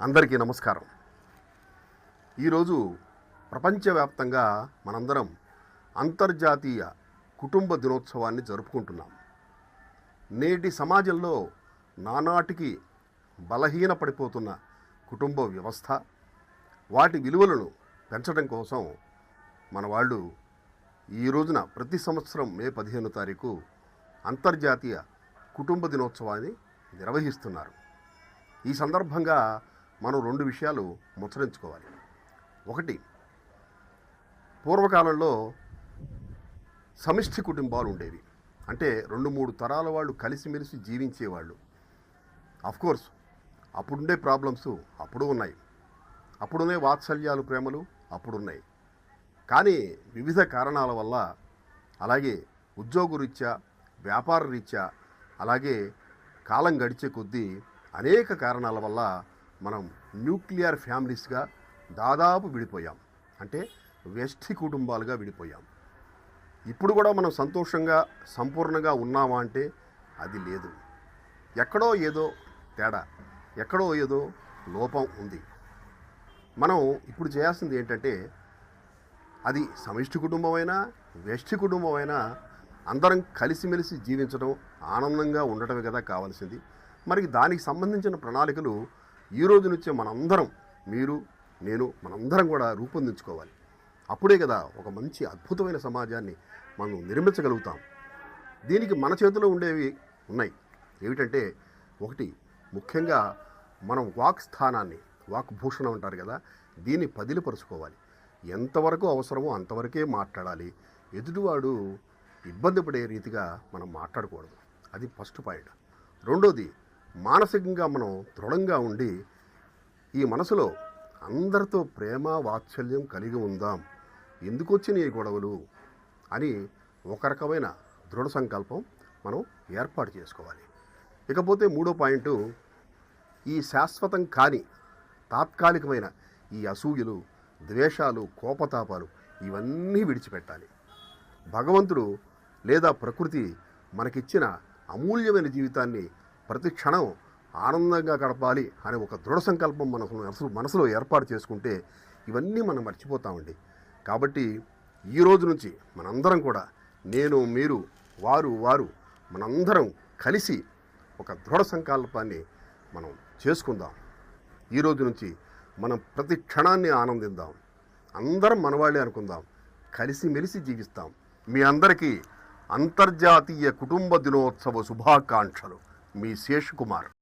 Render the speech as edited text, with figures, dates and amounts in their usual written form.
అందరికీ నమస్కారం. ఈరోజు ప్రపంచవ్యాప్తంగా మనందరం అంతర్జాతీయ కుటుంబ దినోత్సవాన్ని జరుపుకుంటున్నాం. నేటి సమాజంలో నానాటికి బలహీనపడిపోతున్న కుటుంబ వ్యవస్థ, వాటి విలువలను పెంచడం కోసం మన వాళ్ళు ఈ రోజున ప్రతి సంవత్సరం మే 15వ తారీఖు అంతర్జాతీయ కుటుంబ దినోత్సవాన్ని నిర్వహిస్తున్నారు. ఈ సందర్భంగా మనం రెండు విషయాలు ముచ్చరించుకోవాలి. ఒకటి, పూర్వకాలంలో సమిష్టి కుటుంబాలు ఉండేవి. అంటే 2-3 తరాల వాళ్ళు కలిసిమెలిసి జీవించేవాళ్ళు. అఫ్కోర్స్ అప్పుడుండే ప్రాబ్లమ్స్ అప్పుడు ఉన్నాయి, అప్పుడునే వాత్సల్యాలు, ప్రేమలు అప్పుడున్నాయి. కానీ వివిధ కారణాల వల్ల, అలాగే ఉద్యోగరీత్యా, వ్యాపార రీత్యా, అలాగే కాలం గడిచే కొద్దీ అనేక కారణాల వల్ల మనం న్యూక్లియర్ ఫ్యామిలీస్గా దాదాపు విడిపోయాం. అంటే వ్యష్టి కుటుంబాలుగా విడిపోయాం. ఇప్పుడు కూడా మనం సంతోషంగా సంపూర్ణంగా ఉన్నామా అంటే అది లేదు. ఎక్కడో ఏదో తేడా, ఎక్కడో ఏదో లోపం ఉంది. మనం ఇప్పుడు చేయాల్సింది ఏంటంటే, అది సమిష్టి కుటుంబమైనా వ్యష్టి కుటుంబమైనా అందరం కలిసిమెలిసి జీవించడం, ఆనందంగా ఉండటమే కదా కావాల్సింది. మరి దానికి సంబంధించిన ప్రణాళికలు ఈ రోజు నుంచే మనందరం, మీరు, నేను, మనందరం కూడా రూపొందించుకోవాలి. అప్పుడే కదా ఒక మంచి అద్భుతమైన సమాజాన్ని మనం నిర్మించగలుగుతాం. దీనికి మన చేతిలో ఉండేవి ఉన్నాయి. ఏమిటంటే, ఒకటి, ముఖ్యంగా మనం వాక్ స్థానాన్ని, వాక్ భూషణం అంటారు కదా, దీన్ని పదిలిపరుచుకోవాలి. ఎంతవరకు అవసరమో అంతవరకే మాట్లాడాలి. ఎదుటివాడు ఇబ్బంది పడే రీతిగా మనం మాట్లాడకూడదు. అది ఫస్ట్ పాయింట్. రెండోది, మానసికంగా మనం దృఢంగా ఉండి ఈ మనసులో అందరితో ప్రేమ వాత్సల్యం కలిగి ఉందాం, ఎందుకు వచ్చిన ఈ గొడవలు అని ఒక రకమైన దృఢ సంకల్పం మనం ఏర్పాటు చేసుకోవాలి. ఇకపోతే మూడో పాయింట్, ఈ శాశ్వతం కాని తాత్కాలికమైన ఈ అసూయలు, ద్వేషాలు, కోపతాపాలు ఇవన్నీ విడిచిపెట్టాలి. భగవంతుడు లేదా ప్రకృతి మనకిచ్చిన అమూల్యమైన జీవితాన్ని ప్రతి క్షణం ఆనందంగా గడపాలి అనే ఒక దృఢ సంకల్పం మనసులో ఏర్పాటు చేసుకుంటే ఇవన్నీ మనం మర్చిపోతామండి. కాబట్టి ఈ రోజు నుంచి మనందరం కూడా, నేను, మీరు, వారు మనందరం కలిసి ఒక దృఢ సంకల్పాన్ని మనం చేసుకుందాం. ఈ రోజు నుంచి మనం ప్రతి క్షణాన్ని ఆనందిద్దాం, అందరం మనవాళ్ళే అనుకుందాం, కలిసిమెలిసి జీవిస్తాం. మీ అందరికీ అంతర్జాతీయ కుటుంబ దినోత్సవ శుభాకాంక్షలు. మీ శేష్ కుమార్.